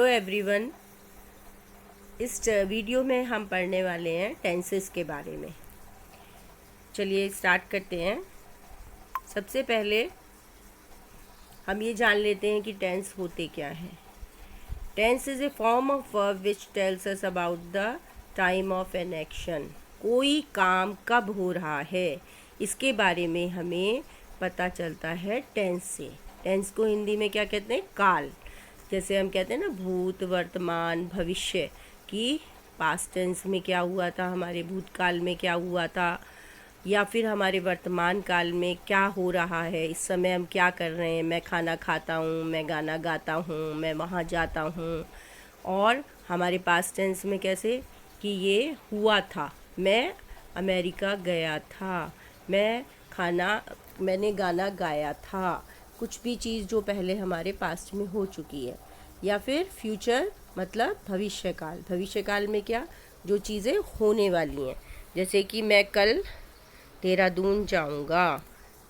Hello everyone. इस video में हम पढ़ने वाले हैं टेंसेस के बारे में। चलिए स्टार्ट करते हैं। सबसे पहले हम ये जान लेते हैं कि टेंस होते क्या हैं। Tense is a form of verb which tells us about the time of an action. कोई काम कब हो रहा है इसके बारे में हमें पता चलता है टेंस से। टेंस को हिंदी में क्या कहते हैं? काल। जैसे हम कहते हैं ना भूत, वर्तमान, भविष्य की पास्ट टेंस में क्या हुआ था, हमारे भूतकाल में क्या हुआ था, या फिर हमारे वर्तमान काल में क्या हो रहा है, इस समय हम क्या कर रहे हैं। मैं खाना खाता हूँ, मैं गाना गाता हूँ, मैं वहाँ जाता हूँ। और हमारे पास्ट टेंस में कैसे कि ये हुआ था, मैं अमेरिका गया था, मैंने गाना गाया था। कुछ भी चीज़ जो पहले हमारे पास्ट में हो चुकी है। या फिर फ्यूचर मतलब भविष्यकाल। भविष्यकाल में क्या, जो चीज़ें होने वाली हैं। जैसे कि मैं कल देहरादून जाऊंगा,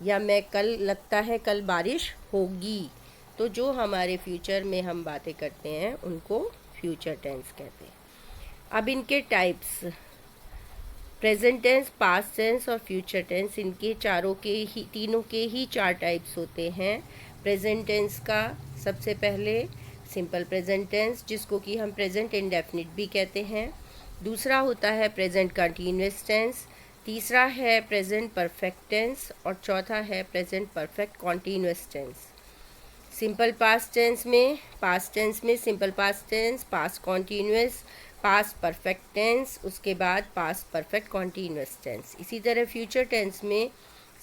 या मैं कल लगता है कल बारिश होगी। तो जो हमारे फ्यूचर में हम बातें करते हैं उनको फ्यूचर टेंस कहते हैं। अब इनके types, present tense, past tense और फ्यूचर टेंस, इनके तीनों के ही चार टाइप्स होते हैं। प्रेजेंट टेंस का सबसे पहले सिंपल प्रेजेंट टेंस, जिसको कि हम प्रेजेंट इंडेफिनिट भी कहते हैं। दूसरा होता है प्रेजेंट कंटीन्यूअस टेंस। तीसरा है प्रेजेंट परफेक्ट टेंस और चौथा है present perfect continuous tense. Simple past tense में simple past tense, past continuous, past perfect tense, उसके बाद पास्ट परफेक्ट कॉन्टीन्यूअस टेंस। इसी तरह फ्यूचर टेंस में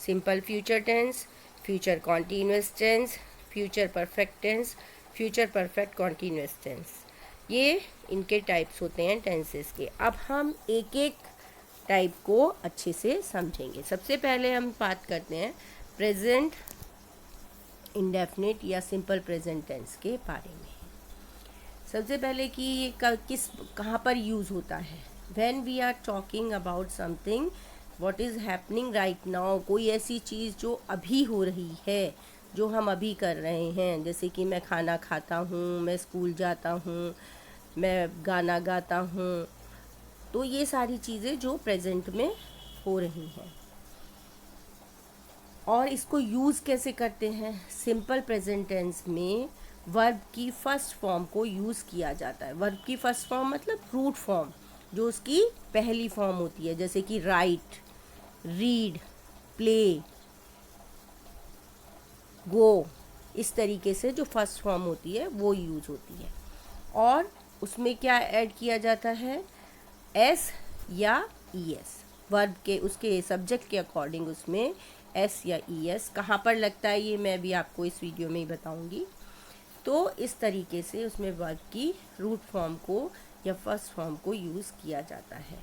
simple future tense, future continuous tense, future perfect tense, future perfect continuous tense. ये इनके types होते हैं टेंसेस के। अब हम एक एक टाइप को अच्छे से समझेंगे। सबसे पहले हम बात करते हैं प्रेजेंट इंडेफिनिट या सिंपल प्रेजेंट टेंस के बारे में। सबसे पहले कि ये कहाँ पर यूज़ होता है। When we are talking about something what is happening right now, कोई ऐसी चीज़ जो अभी हो रही है, जो हम अभी कर रहे हैं। जैसे कि मैं खाना खाता हूँ, मैं स्कूल जाता हूँ, मैं गाना गाता हूँ। तो ये सारी चीज़ें जो प्रेजेंट में हो रही हैं। और इसको यूज़ कैसे करते हैं? सिंपल प्रेजेंट टेंस में वर्ब की फर्स्ट फॉर्म को यूज़ किया जाता है। वर्ब की फर्स्ट फॉर्म मतलब रूट फॉर्म, जो उसकी पहली फॉर्म होती है। जैसे कि राइट, रीड, प्ले, गो, इस तरीके से जो फर्स्ट फॉर्म होती है वो यूज़ होती है। और उसमें क्या ऐड किया जाता है? एस या ई एस। वर्ब के उसके सब्जेक्ट के अकॉर्डिंग उसमें एस या ई एस कहाँ पर लगता है, ये मैं भी आपको इस वीडियो में ही बताऊंगी। तो इस तरीके से उसमें वर्ब की रूट फॉर्म को या फर्स्ट फॉर्म को यूज़ किया जाता है।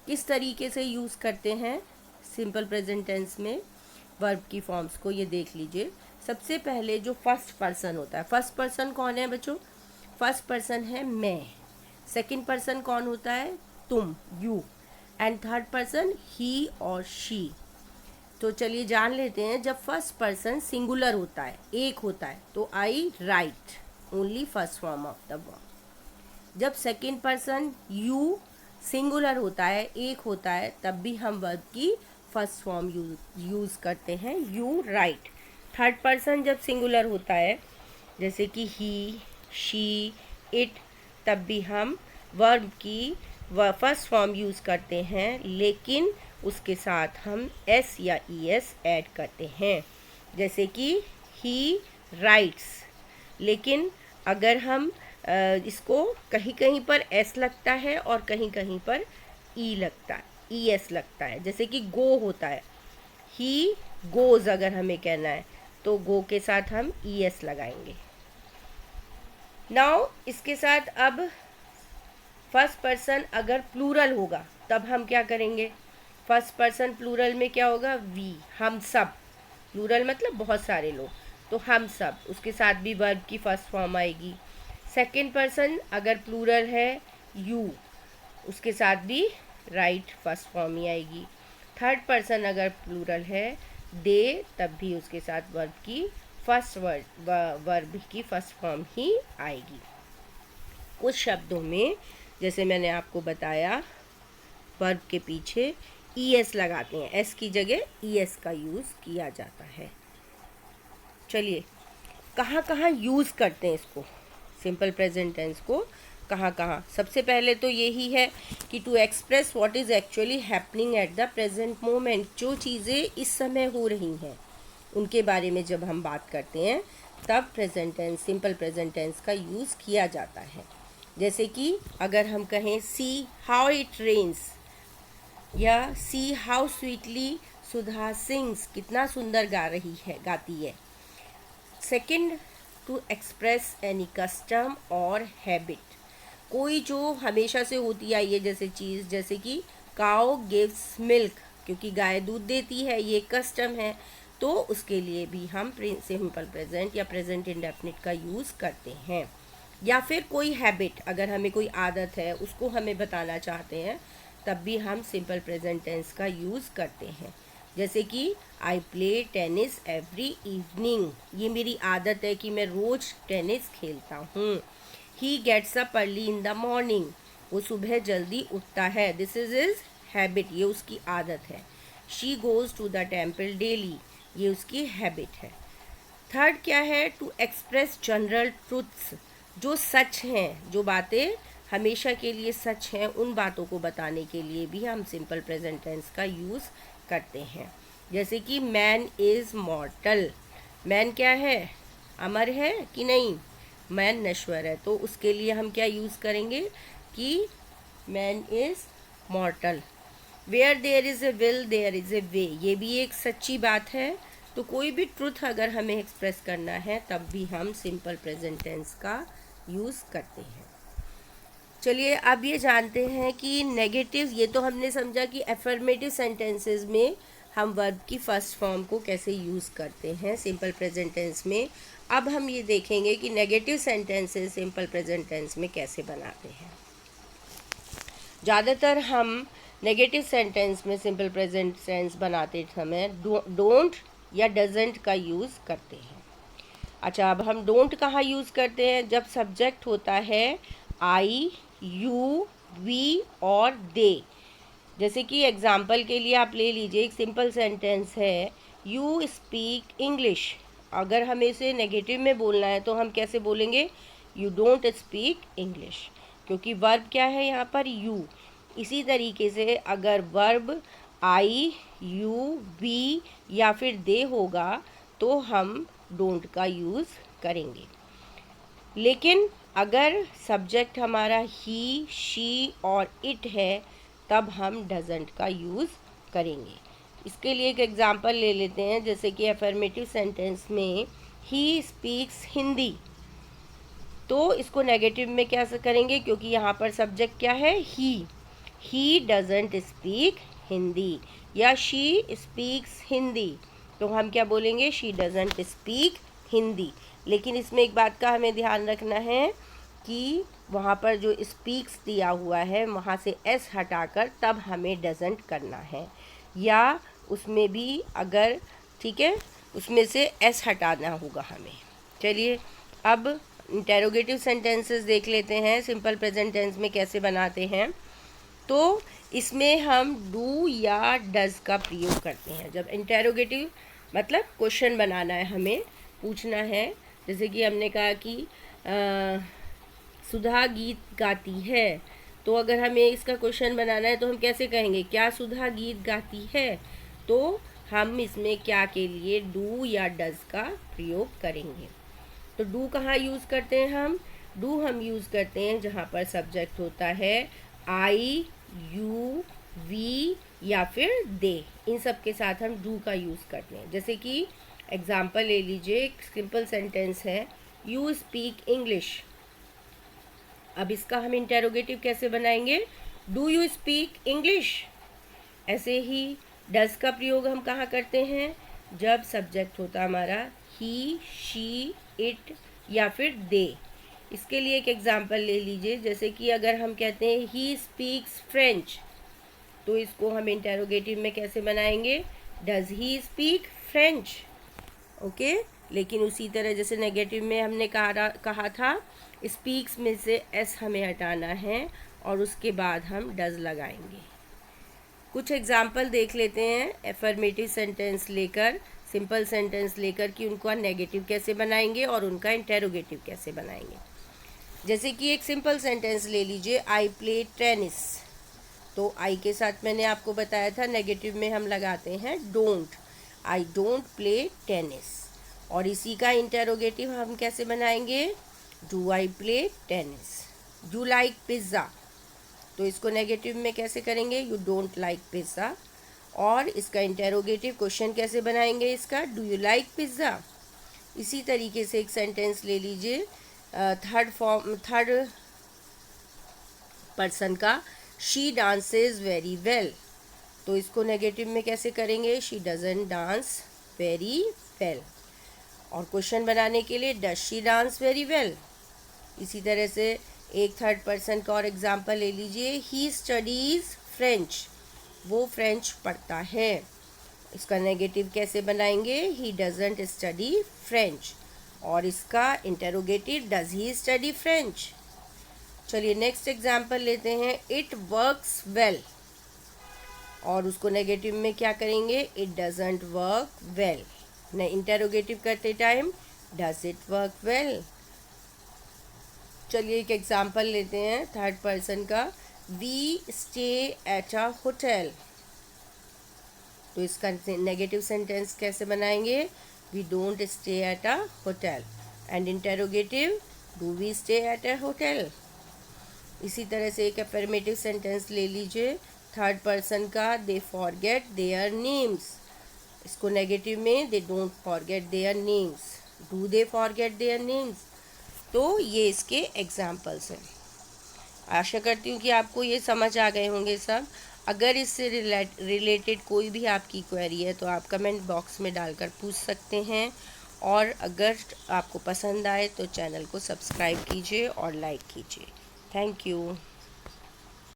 किस तरीके से यूज़ करते हैं सिंपल प्रेजेंट टेंस में वर्ब की फॉर्म्स को, ये देख लीजिए। सबसे पहले जो फर्स्ट पर्सन होता है, फर्स्ट पर्सन कौन है बच्चों? फर्स्ट पर्सन है मैं। सेकंड पर्सन कौन होता है? तुम, यू। एंड थर्ड पर्सन ही और शी। तो चलिए जान लेते हैं। जब फर्स्ट पर्सन सिंगुलर होता है, एक होता है, तो I write only first form of the verb. जब सेकंड पर्सन यू सिंगुलर होता है, एक होता है, तब भी हम वर्ब की फर्स्ट फॉर्म यूज़ करते हैं, यू राइट। थर्ड पर्सन जब सिंगुलर होता है, जैसे कि ही, शी, इट, तब भी हम वर्ब की फर्स्ट फॉर्म यूज़ करते हैं, लेकिन उसके साथ हम एस या ई एस ऐड करते हैं। जैसे कि ही राइट्स। लेकिन अगर हम इसको कहीं कहीं पर एस लगता है और कहीं कहीं पर ई लगता है, ई एस लगता है। जैसे कि गो होता है, ही गोज अगर हमें कहना है तो गो के साथ हम ई एस लगाएंगे। नाउ इसके साथ अब फर्स्ट पर्सन अगर प्लूरल होगा तब हम क्या करेंगे? फर्स्ट पर्सन प्लूरल में क्या होगा? वी, हम सब। प्लूरल मतलब बहुत सारे लोग, तो हम सब, उसके साथ भी वर्ब की फर्स्ट फॉर्म आएगी। सेकंड पर्सन अगर प्लूरल है, यू, उसके साथ भी राइट फर्स्ट फॉर्म ही आएगी। थर्ड पर्सन अगर प्लूरल है, दे, तब भी उसके साथ वर्ब की फर्स्ट वर्ब की फर्स्ट फॉर्म ही आएगी। कुछ शब्दों में जैसे मैंने आपको बताया वर्ब के पीछे ईएस लगाते हैं, एस की जगह ईएस का यूज़ किया जाता है। चलिए कहाँ कहाँ यूज़ करते हैं इसको, सिंपल प्रेजेंट टेंस को कहाँ कहाँ। सबसे पहले तो यही है कि to express what is actually happening at the present moment, जो चीज़ें इस समय हो रही हैं उनके बारे में जब हम बात करते हैं तब present tense, simple present tense का यूज़ किया जाता है। जैसे कि अगर हम कहें सी हाउ इट रेन्स, या see how sweetly Sudha sings, कितना सुंदर गाती है। Second, to express any custom और हैबिट, कोई जो हमेशा से होती आई है जैसे चीज़, जैसे कि काउ गिव्स मिल्क, क्योंकि गाय दूध देती है, ये कस्टम है, तो उसके लिए भी हम सिंपल प्रेजेंट या प्रेजेंट इंडेफिनिट का यूज़ करते हैं। या फिर कोई हैबिट, अगर हमें कोई आदत है उसको हमें बताना चाहते हैं तब भी हम सिंपल प्रेजेंट टेंस का यूज़ करते हैं। जैसे कि I play tennis every evening, ये मेरी आदत है कि मैं रोज़ टेनिस खेलता हूँ। He gets up early in the morning, वो सुबह जल्दी उठता है, दिस इज हिज हैबिट, ये उसकी आदत है। She goes to the temple daily, ये उसकी हैबिट है। थर्ड क्या है, टू एक्सप्रेस जनरल ट्रूथ्स, जो सच हैं, जो बातें हमेशा के लिए सच हैं, उन बातों को बताने के लिए भी हम सिंपल प्रेजेंट टेंस का यूज़ करते हैं। जैसे कि मैन इज़ मॉर्टल, मैन क्या है, अमर है कि नहीं, मैन नश्वर है, तो उसके लिए हम क्या यूज़ करेंगे कि man is mortal. Where there is a will there is a way, ये भी एक सच्ची बात है। तो कोई भी ट्रुथ अगर हमें एक्सप्रेस करना है तब भी हम सिंपल प्रेजेंट टेंस का यूज़ करते हैं। चलिए अब ये जानते हैं कि नेगेटिव, ये तो हमने समझा कि एफर्मेटिव सेंटेंसेस में हम वर्ब की फर्स्ट फॉर्म को कैसे यूज़ करते हैं सिंपल प्रेजेंट टेंस में। अब हम ये देखेंगे कि negative sentences simple present tense में कैसे बनाते हैं। ज़्यादातर हम नेगेटिव सेंटेंस में सिंपल प्रेजेंट टेंस बनाते समय डोंट या डजंट का यूज़ करते हैं। अच्छा, अब हम डोंट कहाँ यूज़ करते हैं, जब सब्जेक्ट होता है आई, यू, वी और दे। जैसे कि एग्जाम्पल के लिए आप ले लीजिए, एक सिंपल सेंटेंस है यू स्पीक इंग्लिश, अगर हमें इसे नेगेटिव में बोलना है तो हम कैसे बोलेंगे, यू डोंट स्पीक इंग्लिश, क्योंकि वर्ब क्या है यहाँ पर, यू। इसी तरीके से अगर वर्ब आई, यू, वी या फिर दे होगा तो हम डोंट का यूज़ करेंगे। लेकिन अगर सब्जेक्ट हमारा ही, शी और इट है तब हम डजंट का यूज़ करेंगे। इसके लिए एक एग्जांपल ले लेते हैं, जैसे कि अफर्मेटिव सेंटेंस में ही स्पीक्स हिंदी, तो इसको नेगेटिव में क्या करेंगे, क्योंकि यहाँ पर सब्जेक्ट क्या है, ही डजंट स्पीक हिंदी, या शी स्पीक्स हिंदी, तो हम क्या बोलेंगे, शी डजंट स्पीक हिंदी। लेकिन इसमें एक बात का हमें ध्यान रखना है कि वहाँ पर जो स्पीक्स दिया हुआ है वहाँ से एस हटाकर तब हमें डजंट करना है, या उसमें भी अगर, ठीक है, उसमें से एस हटाना होगा हमें। चलिए अब इंटेरोगेटिव सेंटेंसेस देख लेते हैं सिंपल प्रेजेंट टेंस में कैसे बनाते हैं। तो इसमें हम डू या डज का प्रयोग करते हैं। जब इंटेरोगेटिव मतलब क्वेश्चन बनाना है, हमें पूछना है, जैसे कि हमने कहा कि सुधा गीत गाती है, तो अगर हमें इसका क्वेश्चन बनाना है तो हम कैसे कहेंगे, क्या सुधा गीत गाती है, तो हम इसमें क्या के लिए डू या डज का प्रयोग करेंगे। तो डू कहाँ यूज़ करते हैं हम यूज़ करते हैं जहाँ पर सब्जेक्ट होता है आई, यू, वी या फिर दे, इन सब के साथ हम डू का यूज़ करते हैं। जैसे कि एग्जाम्पल ले लीजिए, एक सिंपल सेंटेंस है यू स्पीक इंग्लिश, अब इसका हम इंटेरोगेटिव कैसे बनाएंगे, डू यू स्पीक इंग्लिश। ऐसे ही डज का प्रयोग हम कहाँ करते हैं, जब सब्जेक्ट होता हमारा ही, शी, इट या फिर दे। इसके लिए एक एग्जांपल ले लीजिए, जैसे कि अगर हम कहते हैं ही स्पीक्स फ्रेंच, तो इसको हम इंटेरोगेटिव में कैसे बनाएंगे, does he speak French. Okay, लेकिन उसी तरह जैसे नेगेटिव में हमने कहा था स्पीक्स में से एस हमें हटाना है और उसके बाद हम डज लगाएंगे। कुछ एग्जाम्पल देख लेते हैं एफर्मेटिव सेंटेंस लेकर, सिंपल सेंटेंस लेकर कि उनका नेगेटिव कैसे बनाएंगे और उनका इंटेरोगेटिव कैसे बनाएंगे। जैसे कि एक सिंपल सेंटेंस ले लीजिए, आई प्ले टेनिस। तो आई के साथ मैंने आपको बताया था नेगेटिव में हम लगाते हैं don't, I don't play tennis. और इसी का इंटेरोगेटिव हम कैसे बनाएंगे, do I play tennis. You like pizza, तो इसको नेगेटिव में कैसे करेंगे, यू डोंट लाइक पिज़्ज़ा। और इसका इंटेरोगेटिव क्वेश्चन कैसे बनाएंगे इसका, डू यू लाइक पिज़्ज़ा। इसी तरीके से एक सेंटेंस ले लीजिए थर्ड पर्सन का, शी डांसेज वेरी वेल। तो इसको नेगेटिव में कैसे करेंगे, she doesn't dance very well. और क्वेश्चन बनाने के लिए does she dance very well. इसी तरह से एक थर्ड पर्सन का और एग्जाम्पल ले लीजिए, ही स्टडीज़ फ्रेंच, वो फ्रेंच पढ़ता है। इसका नेगेटिव कैसे बनाएंगे, ही डजंट स्टडी फ्रेंच। और इसका interrogative, does he study French. चलिए नेक्स्ट एग्जाम्पल लेते हैं, इट वर्क्स वेल। और उसको नेगेटिव में क्या करेंगे, it doesn't work well. Interrogative करते time, does it work well. चलिए एक एग्जाम्पल लेते हैं थर्ड पर्सन का, we stay at a hotel. तो इसका नेगेटिव सेंटेंस कैसे बनाएंगे, we don't stay at a hotel. And interrogative, do we stay at a hotel. इसी तरह से एक अफर्मेटिव सेंटेंस ले लीजिए थर्ड पर्सन का, दे फॉरगेट देयर नेम्स। इसको नेगेटिव में, they don't forget their names, do they forget their names. तो ये इसके एग्जाम्पल्स हैं। आशा करती हूँ कि आपको ये समझ आ गए होंगे सब। अगर इससे रिलेटेड कोई भी आपकी क्वेरी है तो आप कमेंट बॉक्स में डालकर पूछ सकते हैं। और अगर आपको पसंद आए तो चैनल को सब्सक्राइब कीजिए और लाइक कीजिए। Thank you.